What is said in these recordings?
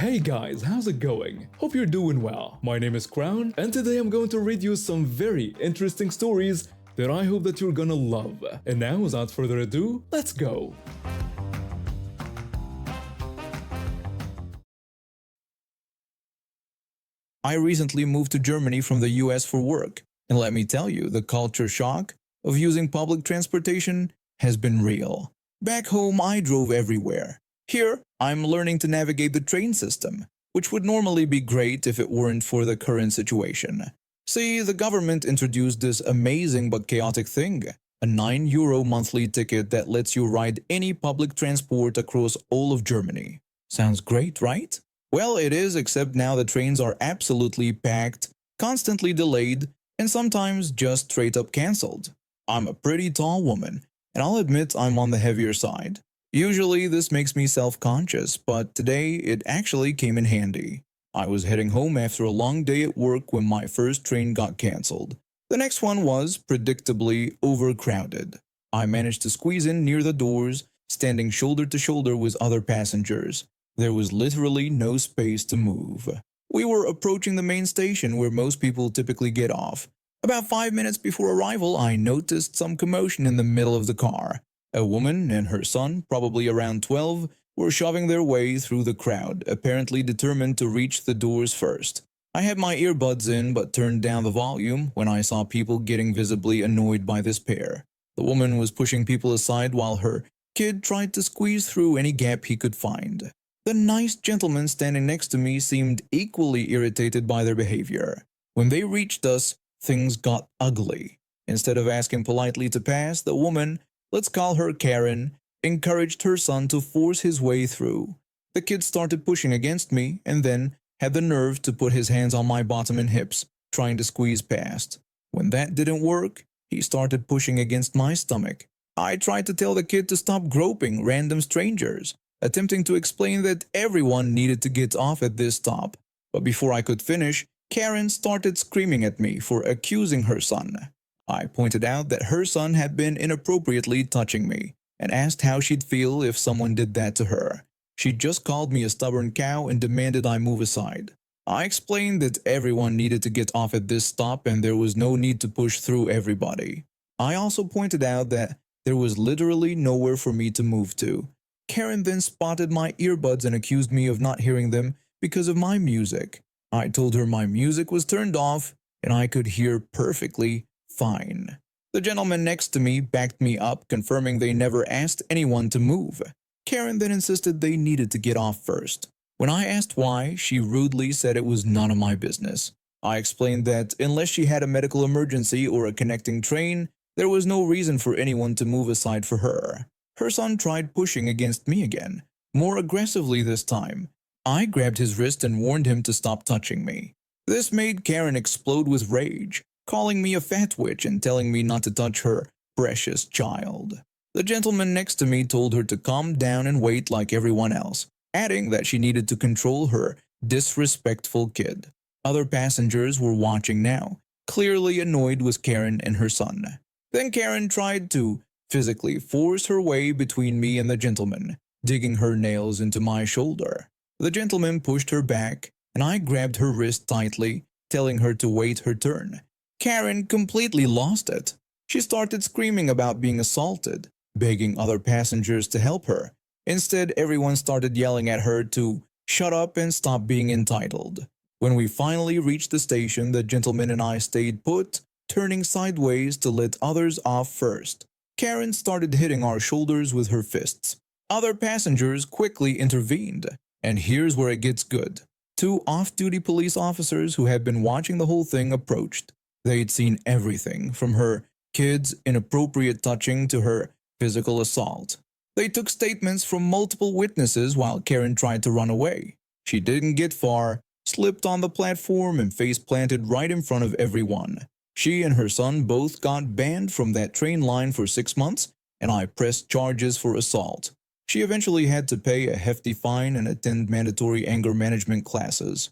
Hey guys, how's it going? Hope you're doing well. My name is Crown, and today I'm going to read you some very interesting stories that I hope that you're gonna love. And now, without further ado, let's go! I recently moved to Germany from the US for work, and let me tell you, the culture shock of using public transportation has been real. Back home, I drove everywhere. Here, I'm learning to navigate the train system, which would normally be great if it weren't for the current situation. See, the government introduced this amazing but chaotic thing, a €9 monthly ticket that lets you ride any public transport across all of Germany. Sounds great, right? Well, it is, except now the trains are absolutely packed, constantly delayed, and sometimes just straight up cancelled. I'm a pretty tall woman, and I'll admit I'm on the heavier side. Usually this makes me self-conscious, but today it actually came in handy. I was heading home after a long day at work when my first train got cancelled. The next one was, predictably, overcrowded. I managed to squeeze in near the doors, standing shoulder to shoulder with other passengers. There was literally no space to move. We were approaching the main station where most people typically get off. About 5 minutes before arrival, I noticed some commotion in the middle of the car. A woman and her son, probably around 12, were shoving their way through the crowd, apparently determined to reach the doors first. I had my earbuds in but turned down the volume when I saw people getting visibly annoyed by this pair. The woman was pushing people aside while her kid tried to squeeze through any gap he could find. The nice gentleman standing next to me seemed equally irritated by their behavior. When they reached us, things got ugly. Instead of asking politely to pass, the woman, let's call her Karen, encouraged her son to force his way through. The kid started pushing against me and then had the nerve to put his hands on my bottom and hips, trying to squeeze past. When that didn't work, he started pushing against my stomach. I tried to tell the kid to stop groping random strangers, attempting to explain that everyone needed to get off at this stop. But before I could finish, Karen started screaming at me for accusing her son. I pointed out that her son had been inappropriately touching me and asked how she'd feel if someone did that to her. She just called me a stubborn cow and demanded I move aside. I explained that everyone needed to get off at this stop and there was no need to push through everybody. I also pointed out that there was literally nowhere for me to move to. Karen then spotted my earbuds and accused me of not hearing them because of my music. I told her my music was turned off and I could hear perfectly fine. The gentleman next to me backed me up, confirming they never asked anyone to move. Karen then insisted they needed to get off first. When I asked why, she rudely said it was none of my business. I explained that unless she had a medical emergency or a connecting train, there was no reason for anyone to move aside for her. Her son tried pushing against me again, more aggressively this time. I grabbed his wrist and warned him to stop touching me. This made Karen explode with rage, calling me a fat witch and telling me not to touch her precious child. The gentleman next to me told her to calm down and wait like everyone else, adding that she needed to control her disrespectful kid. Other passengers were watching now, clearly annoyed with Karen and her son. Then Karen tried to physically forced her way between me and the gentleman, digging her nails into my shoulder. The gentleman pushed her back, and I grabbed her wrist tightly, telling her to wait her turn. Karen completely lost it. She started screaming about being assaulted, begging other passengers to help her. Instead, everyone started yelling at her to shut up and stop being entitled. When we finally reached the station, the gentleman and I stayed put, turning sideways to let others off first. Karen started hitting our shoulders with her fists. Other passengers quickly intervened. And here's where it gets good. 2 off-duty police officers who had been watching the whole thing approached. They'd seen everything, from her kid's inappropriate touching to her physical assault. They took statements from multiple witnesses while Karen tried to run away. She didn't get far, slipped on the platform and face-planted right in front of everyone. She and her son both got banned from that train line for 6 months, and I pressed charges for assault. She eventually had to pay a hefty fine and attend mandatory anger management classes.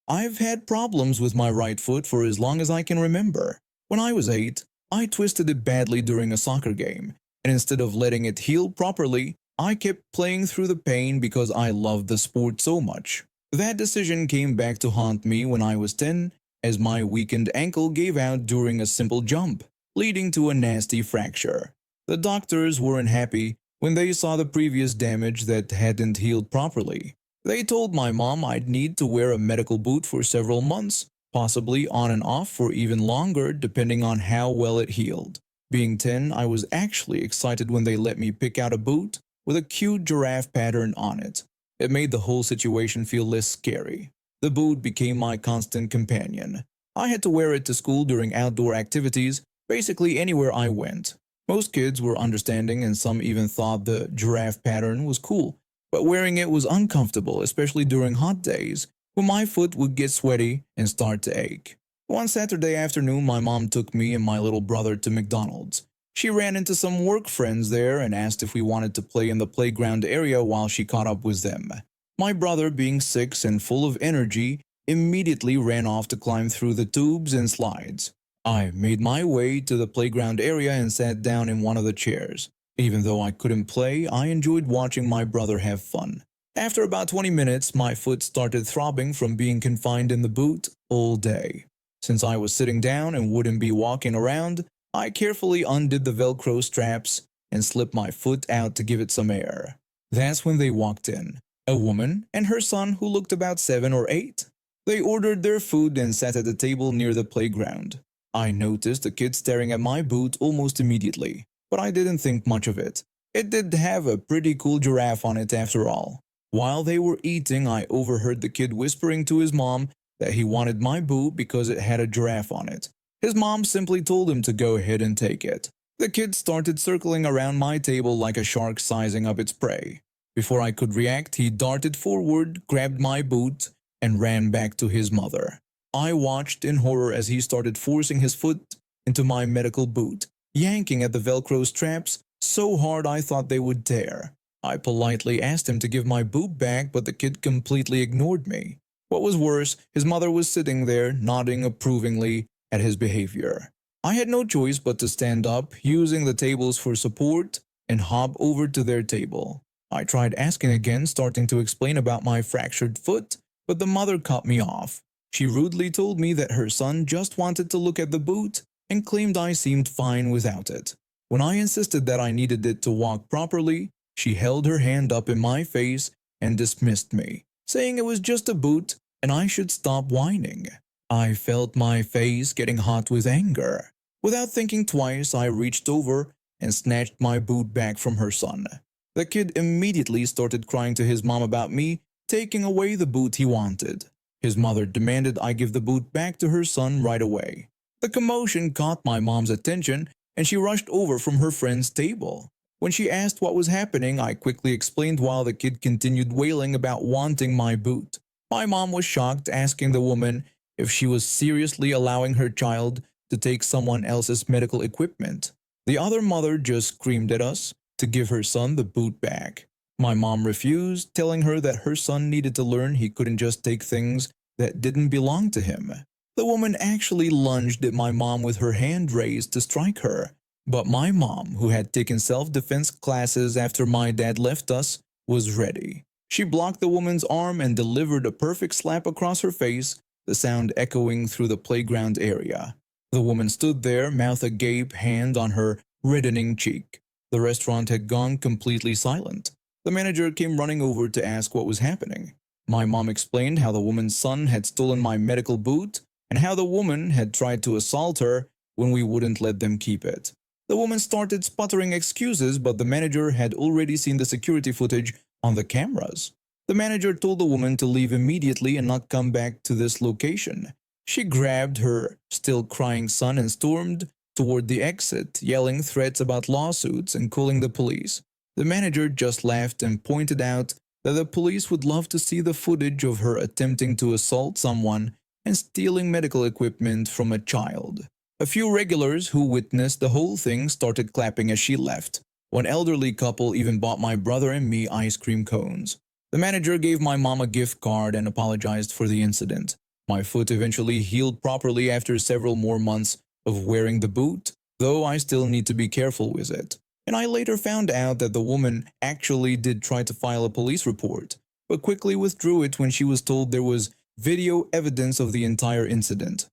I've had problems with my right foot for as long as I can remember. When I was 8, I twisted it badly during a soccer game, and instead of letting it heal properly, I kept playing through the pain because I loved the sport so much. That decision came back to haunt me when I was 10, as my weakened ankle gave out during a simple jump, leading to a nasty fracture. The doctors weren't happy when they saw the previous damage that hadn't healed properly. They told my mom I'd need to wear a medical boot for several months, possibly on and off for even longer depending on how well it healed. Being 10, I was actually excited when they let me pick out a boot with a cute giraffe pattern on it. It made the whole situation feel less scary. The boot became my constant companion. I had to wear it to school during outdoor activities, basically anywhere I went. Most kids were understanding and some even thought the giraffe pattern was cool, but wearing it was uncomfortable, especially during hot days when my foot would get sweaty and start to ache. One Saturday afternoon, my mom took me and my little brother to McDonald's. She ran into some work friends there and asked if we wanted to play in the playground area while she caught up with them. My brother, being 6 and full of energy, immediately ran off to climb through the tubes and slides. I made my way to the playground area and sat down in one of the chairs. Even though I couldn't play, I enjoyed watching my brother have fun. After about 20 minutes, my foot started throbbing from being confined in the boot all day. Since I was sitting down and wouldn't be walking around, I carefully undid the Velcro straps and slipped my foot out to give it some air. That's when they walked in, a woman and her son who looked about 7 or 8. They ordered their food and sat at the table near the playground. I noticed the kid staring at my boot almost immediately, but I didn't think much of it. It did have a pretty cool giraffe on it after all. While they were eating, I overheard the kid whispering to his mom that he wanted my boot because it had a giraffe on it. His mom simply told him to go ahead and take it. The kid started circling around my table like a shark sizing up its prey. Before I could react, he darted forward, grabbed my boot, and ran back to his mother. I watched in horror as he started forcing his foot into my medical boot, yanking at the Velcro straps so hard I thought they would tear. I politely asked him to give my boot back, but the kid completely ignored me. What was worse, his mother was sitting there, nodding approvingly at his behavior. I had no choice but to stand up, using the tables for support, and hop over to their table. I tried asking again, starting to explain about my fractured foot, but the mother cut me off. She rudely told me that her son just wanted to look at the boot and claimed I seemed fine without it. When I insisted that I needed it to walk properly, she held her hand up in my face and dismissed me, saying it was just a boot and I should stop whining. I felt my face getting hot with anger. Without thinking twice, I reached over and snatched my boot back from her son. The kid immediately started crying to his mom about me taking away the boot he wanted. His mother demanded I give the boot back to her son right away. The commotion caught my mom's attention and she rushed over from her friend's table. When she asked what was happening, I quickly explained while the kid continued wailing about wanting my boot. My mom was shocked, asking the woman if she was seriously allowing her child to take someone else's medical equipment. The other mother just screamed at us to give her son the boot back. My mom refused, telling her that her son needed to learn he couldn't just take things that didn't belong to him. The woman actually lunged at my mom with her hand raised to strike her. But my mom, who had taken self-defense classes after my dad left us, was ready. She blocked the woman's arm and delivered a perfect slap across her face, the sound echoing through the playground area. The woman stood there, mouth agape, hand on her reddening cheek. The restaurant had gone completely silent. The manager came running over to ask what was happening. My mom explained how the woman's son had stolen my medical boot and how the woman had tried to assault her when we wouldn't let them keep it. The woman started sputtering excuses, but the manager had already seen the security footage on the cameras. The manager told the woman to leave immediately and not come back to this location. She grabbed her still crying son and stormed toward the exit, yelling threats about lawsuits and calling the police. The manager just laughed and pointed out that the police would love to see the footage of her attempting to assault someone and stealing medical equipment from a child. A few regulars who witnessed the whole thing started clapping as she left. One elderly couple even bought my brother and me ice cream cones. The manager gave my mom a gift card and apologized for the incident. My foot eventually healed properly after several more months of wearing the boot, though I still need to be careful with it. and I later found out that the woman actually did try to file a police report, but quickly withdrew it when she was told there was video evidence of the entire incident.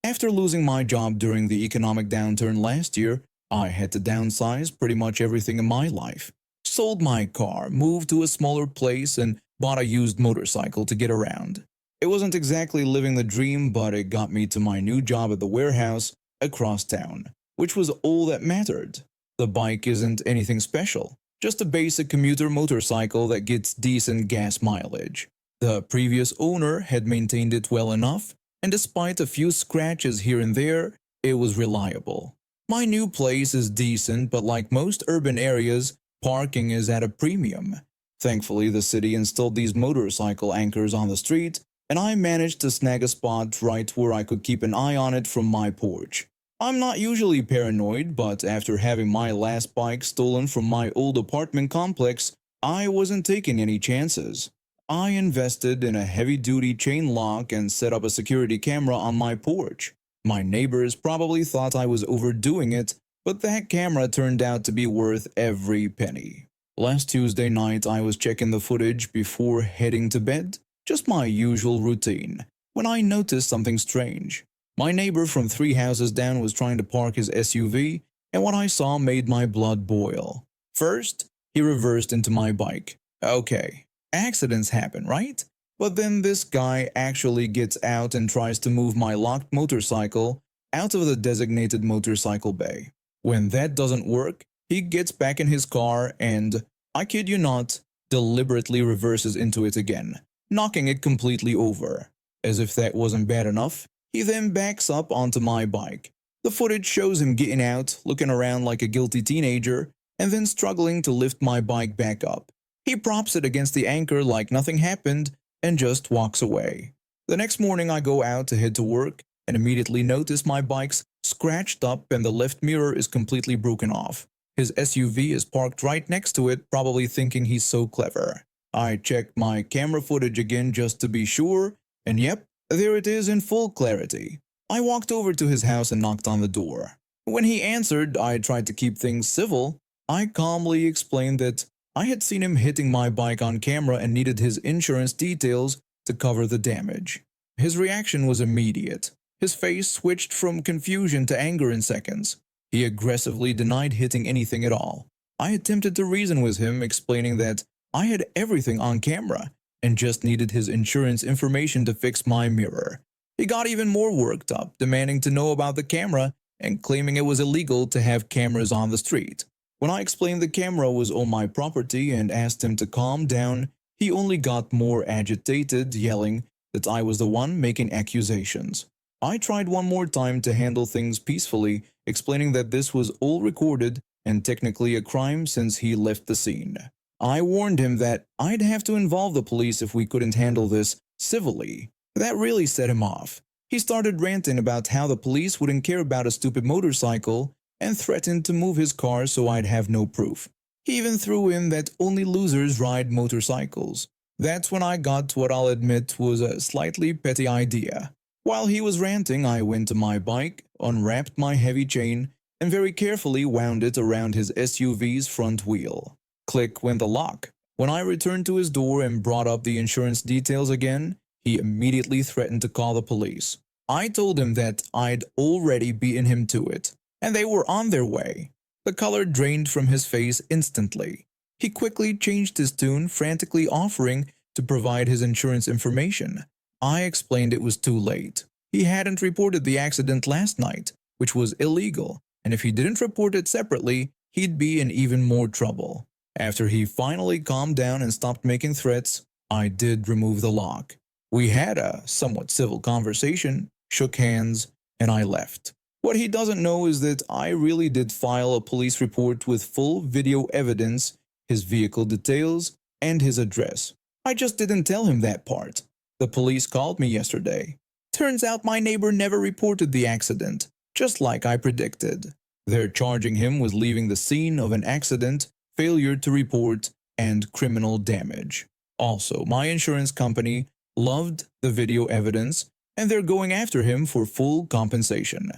After losing my job during the economic downturn last year, I had to downsize pretty much everything in my life. Sold my car, moved to a smaller place, and bought a used motorcycle to get around. It wasn't exactly living the dream, but it got me to my new job at the warehouse across town, which was all that mattered. The bike isn't anything special, just a basic commuter motorcycle that gets decent gas mileage. The previous owner had maintained it well enough, and despite a few scratches here and there, it was reliable. My new place is decent, but like most urban areas, parking is at a premium. Thankfully, the city installed these motorcycle anchors on the street, and I managed to snag a spot right where I could keep an eye on it from my porch. I'm not usually paranoid, but after having my last bike stolen from my old apartment complex, I wasn't taking any chances. I invested in a heavy-duty chain lock and set up a security camera on my porch. My neighbors probably thought I was overdoing it, but that camera turned out to be worth every penny. Last Tuesday night, I was checking the footage before heading to bed, just my usual routine, when I noticed something strange. My neighbor from 3 houses down was trying to park his SUV, and what I saw made my blood boil. First, he reversed into my bike. Okay, accidents happen, right? But then this guy actually gets out and tries to move my locked motorcycle out of the designated motorcycle bay. When that doesn't work, he gets back in his car and, I kid you not, deliberately reverses into it again, knocking it completely over. As if that wasn't bad enough, he then backs up onto my bike. The footage shows him getting out, looking around like a guilty teenager, and then struggling to lift my bike back up. He props it against the anchor like nothing happened and just walks away. The next morning I go out to head to work and immediately notice my bike's scratched up and the left mirror is completely broken off. His SUV is parked right next to it, probably thinking he's so clever. I checked my camera footage again just to be sure, and yep, there it is in full clarity. I walked over to his house and knocked on the door. When he answered, I tried to keep things civil. I calmly explained that I had seen him hitting my bike on camera and needed his insurance details to cover the damage. His reaction was immediate. His face switched from confusion to anger in seconds. He aggressively denied hitting anything at all. I attempted to reason with him, explaining that I had everything on camera and just needed his insurance information to fix my mirror. He got even more worked up, demanding to know about the camera and claiming it was illegal to have cameras on the street. When I explained the camera was on my property and asked him to calm down, he only got more agitated, yelling that I was the one making accusations. I tried one more time to handle things peacefully, explaining that this was all recorded and technically a crime since he left the scene. I warned him that I'd have to involve the police if we couldn't handle this civilly. That really set him off. He started ranting about how the police wouldn't care about a stupid motorcycle and threatened to move his car so I'd have no proof. He even threw in that only losers ride motorcycles. That's when I got what I'll admit was a slightly petty idea. While he was ranting, I went to my bike, unwrapped my heavy chain, and very carefully wound it around his SUV's front wheel. Click went the lock. When I returned to his door and brought up the insurance details again, he immediately threatened to call the police. I told him that I'd already beaten him to it, and they were on their way. The color drained from his face instantly. He quickly changed his tune, frantically offering to provide his insurance information. I explained it was too late. He hadn't reported the accident last night, which was illegal, and if he didn't report it separately, he'd be in even more trouble. After he finally calmed down and stopped making threats, I did remove the lock. We had a somewhat civil conversation, shook hands, and I left. What he doesn't know is that I really did file a police report with full video evidence, his vehicle details, and his address. I just didn't tell him that part. The police called me yesterday. Turns out my neighbor never reported the accident, just like I predicted. They're charging him with leaving the scene of an accident, failure to report, and criminal damage. Also, my insurance company loved the video evidence, and they're going after him for full compensation.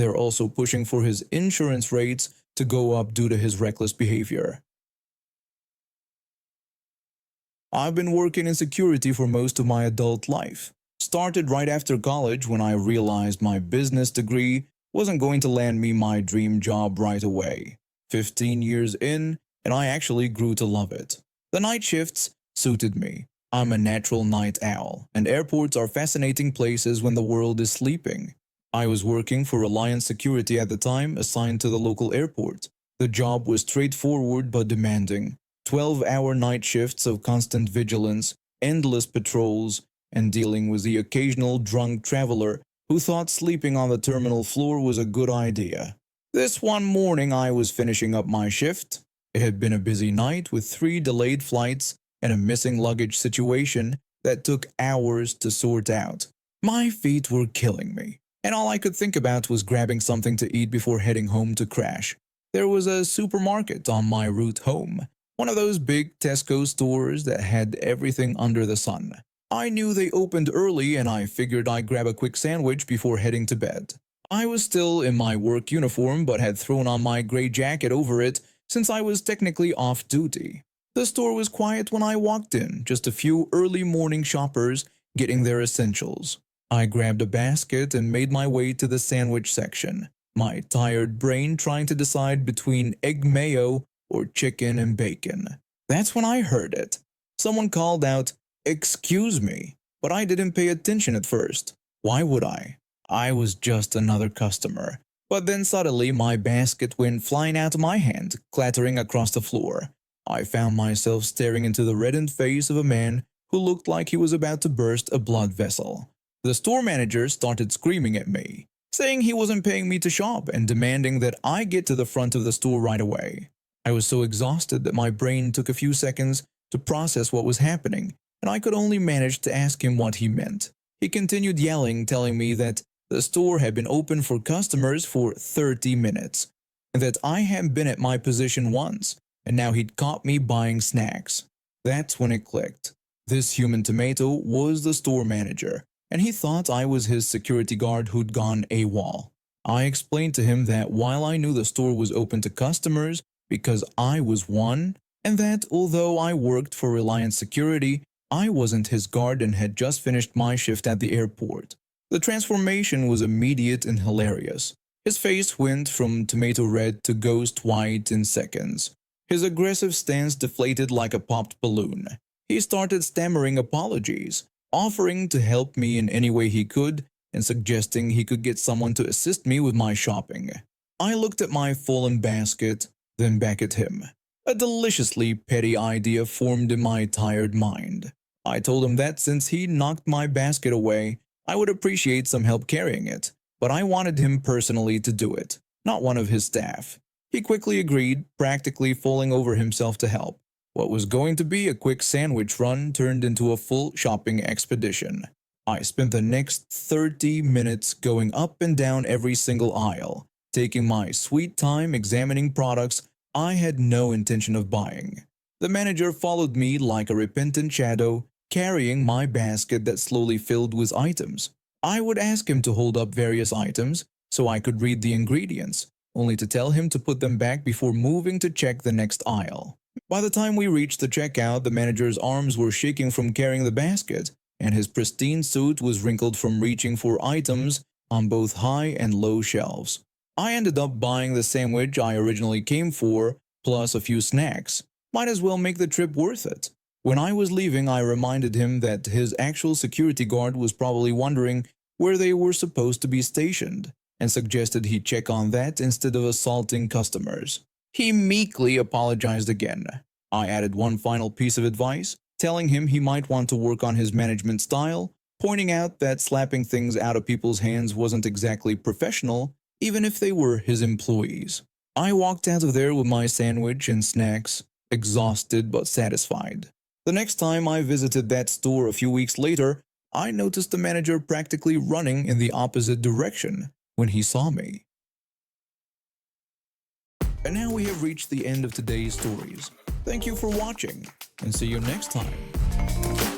They're also pushing for his insurance rates to go up due to his reckless behavior. I've been working in security for most of my adult life. Started right after college when I realized my business degree wasn't going to land me my dream job right away. 15 years in, and I actually grew to love it. The night shifts suited me. I'm a natural night owl, and airports are fascinating places when the world is sleeping. I was working for Reliance Security at the time, assigned to the local airport. The job was straightforward but demanding. 12-hour night shifts of constant vigilance, endless patrols, and dealing with the occasional drunk traveler who thought sleeping on the terminal floor was a good idea. This one morning I was finishing up my shift. It had been a busy night with 3 delayed flights and a missing luggage situation that took hours to sort out. My feet were killing me, and all I could think about was grabbing something to eat before heading home to crash. There was a supermarket on my route home, one of those big Tesco stores that had everything under the sun. I knew they opened early and I figured I'd grab a quick sandwich before heading to bed. I was still in my work uniform but had thrown on my gray jacket over it since I was technically off duty. The store was quiet when I walked in, just a few early morning shoppers getting their essentials. I grabbed a basket and made my way to the sandwich section, my tired brain trying to decide between egg mayo or chicken and bacon. That's when I heard it. Someone called out, "Excuse me," but I didn't pay attention at first. Why would I? I was just another customer. But then suddenly my basket went flying out of my hand, clattering across the floor. I found myself staring into the reddened face of a man who looked like he was about to burst a blood vessel. The store manager started screaming at me, saying he wasn't paying me to shop and demanding that I get to the front of the store right away. I was so exhausted that my brain took a few seconds to process what was happening, and I could only manage to ask him what he meant. He continued yelling, telling me that the store had been open for customers for 30 minutes, and that I hadn't been at my position once, and now he'd caught me buying snacks. That's when it clicked. This human tomato was the store manager, and he thought I was his security guard who'd gone AWOL. I explained to him that while I knew the store was open to customers because I was one, and that although I worked for Reliance Security, I wasn't his guard and had just finished my shift at the airport. The transformation was immediate and hilarious. His face went from tomato red to ghost white in seconds. His aggressive stance deflated like a popped balloon. He started stammering apologies, offering to help me in any way he could, and suggesting he could get someone to assist me with my shopping. I looked at my fallen basket, then back at him. A deliciously petty idea formed in my tired mind. I told him that since he knocked my basket away, I would appreciate some help carrying it, but I wanted him personally to do it, not one of his staff. He quickly agreed, practically falling over himself to help. What was going to be a quick sandwich run turned into a full shopping expedition. I spent the next 30 minutes going up and down every single aisle, taking my sweet time examining products I had no intention of buying. The manager followed me like a repentant shadow, carrying my basket that slowly filled with items. I would ask him to hold up various items so I could read the ingredients, only to tell him to put them back before moving to check the next aisle. By the time we reached the checkout, the manager's arms were shaking from carrying the basket, and his pristine suit was wrinkled from reaching for items on both high and low shelves. I ended up buying the sandwich I originally came for, plus a few snacks. Might as well make the trip worth it. When I was leaving, I reminded him that his actual security guard was probably wondering where they were supposed to be stationed, and suggested he check on that instead of assaulting customers. He meekly apologized again. I added one final piece of advice, telling him he might want to work on his management style, pointing out that slapping things out of people's hands wasn't exactly professional, even if they were his employees. I walked out of there with my sandwich and snacks, exhausted but satisfied. The next time I visited that store a few weeks later, I noticed the manager practically running in the opposite direction when he saw me. And now we have reached the end of today's stories. Thank you for watching, and see you next time.